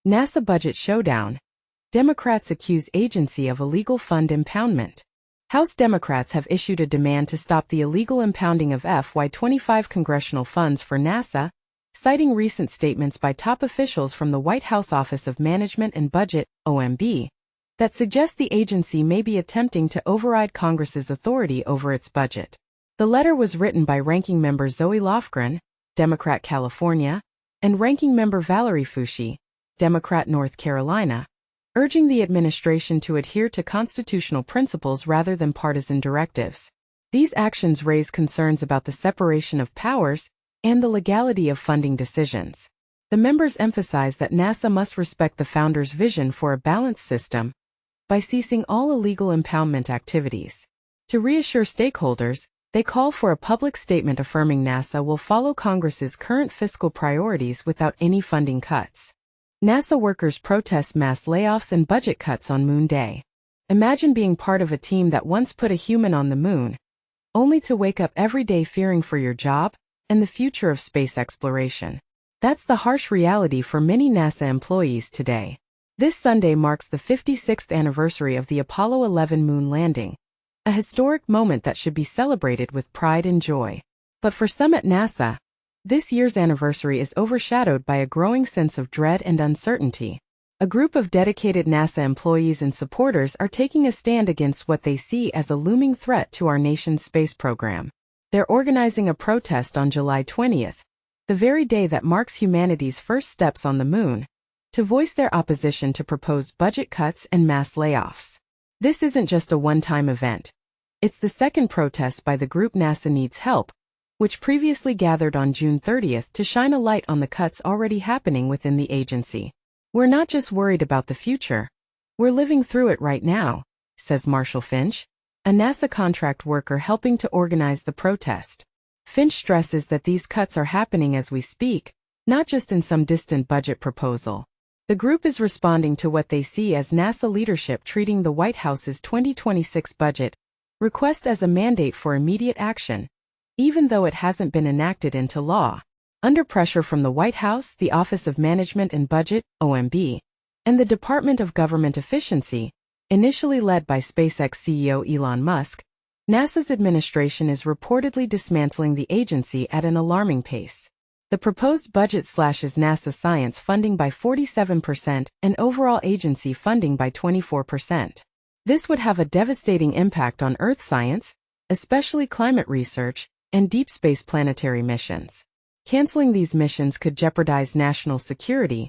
NASA budget showdown. Democrats accuse agency of illegal fund impoundment. House Democrats have issued a demand to stop the illegal impounding of FY25 congressional funds for NASA, citing recent statements by top officials from the White House Office of Management and Budget, OMB, that suggest the agency may be attempting to override Congress's authority over its budget. The letter was written by Ranking Member Zoe Lofgren, Democrat California, and Ranking Member Valerie Foushee, Democrat North Carolina, urging the administration to adhere to constitutional principles rather than partisan directives. These actions raise concerns about the separation of powers and the legality of funding decisions. The members emphasize that NASA must respect the founders' vision for a balanced system by ceasing all illegal impoundment activities. To reassure stakeholders, they call for a public statement affirming NASA will follow Congress's current fiscal priorities without any funding cuts. NASA workers protest mass layoffs and budget cuts on Moon Day. Imagine being part of a team that once put a human on the moon, only to wake up every day fearing for your job and the future of space exploration. That's the harsh reality for many NASA employees today. This Sunday marks the 56th anniversary of the Apollo 11 moon landing, a historic moment that should be celebrated with pride and joy. But for some at NASA, this year's anniversary is overshadowed by a growing sense of dread and uncertainty. A group of dedicated NASA employees and supporters are taking a stand against what they see as a looming threat to our nation's space program. They're organizing a protest on July 20th, the very day that marks humanity's first steps on the moon, to voice their opposition to proposed budget cuts and mass layoffs. This isn't just a one-time event. It's the second protest by the group NASA Needs Help, which previously gathered on June 30th to shine a light on the cuts already happening within the agency. We're not just worried about the future, we're living through it right now, says Marshall Finch, a NASA contract worker helping to organize the protest. Finch stresses that these cuts are happening as we speak, not just in some distant budget proposal. The group is responding to what they see as NASA leadership treating the White House's 2026 budget request as a mandate for immediate action, even though it hasn't been enacted into law. Under pressure from the White House, the Office of Management and Budget, OMB, and the Department of Government Efficiency, initially led by SpaceX CEO Elon Musk, NASA's administration is reportedly dismantling the agency at an alarming pace. The proposed budget slashes NASA science funding by 47% and overall agency funding by 24%. This would have a devastating impact on Earth science, especially climate research, and deep space planetary missions. Canceling these missions could jeopardize national security,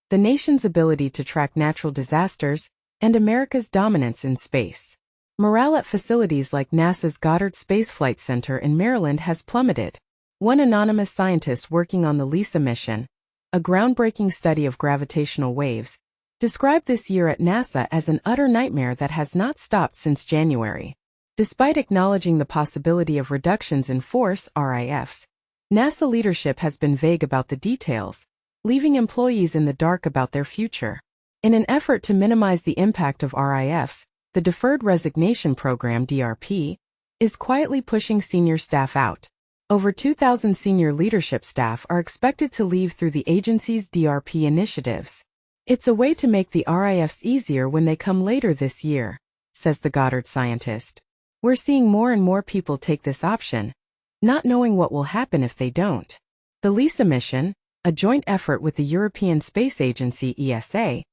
the nation's ability to track natural disasters, and America's dominance in space. Morale at facilities like NASA's Goddard Space Flight Center in Maryland has plummeted. One anonymous scientist working on the LISA mission, a groundbreaking study of gravitational waves, described this year at NASA as an utter nightmare that has not stopped since January. Despite acknowledging the possibility of reductions in force, RIFs, NASA leadership has been vague about the details, leaving employees in the dark about their future. In an effort to minimize the impact of RIFs, the Deferred Resignation Program (DRP) is quietly pushing senior staff out. Over 2,000 senior leadership staff are expected to leave through the agency's DRP initiatives. It's a way to make the RIFs easier when they come later this year, says the Goddard scientist. We're seeing more and more people take this option, not knowing what will happen if they don't. The LISA mission, a joint effort with the European Space Agency (ESA),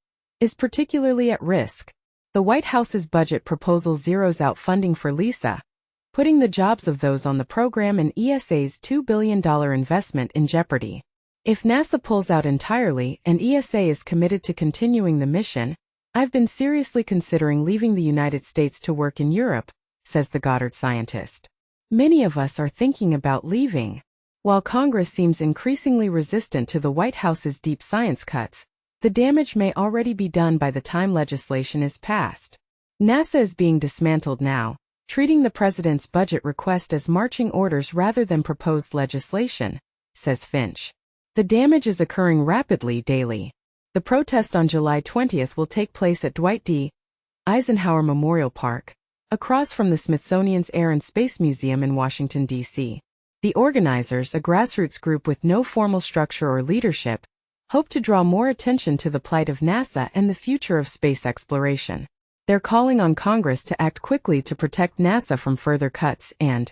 is particularly at risk. The White House's budget proposal zeroes out funding for LISA, putting the jobs of those on the program and ESA's $2 billion investment in jeopardy. If NASA pulls out entirely and ESA is committed to continuing the mission, I've been seriously considering leaving the United States to work in Europe, says the Goddard scientist. Many of us are thinking about leaving. While Congress seems increasingly resistant to the White House's deep science cuts, the damage may already be done by the time legislation is passed. NASA is being dismantled now, treating the president's budget request as marching orders rather than proposed legislation, says Finch. The damage is occurring rapidly daily. The protest on July 20th will take place at Dwight D. Eisenhower Memorial Park, across from the Smithsonian's Air and Space Museum in Washington, D.C. The organizers, a grassroots group with no formal structure or leadership, hope to draw more attention to the plight of NASA and the future of space exploration. They're calling on Congress to act quickly to protect NASA from further cuts and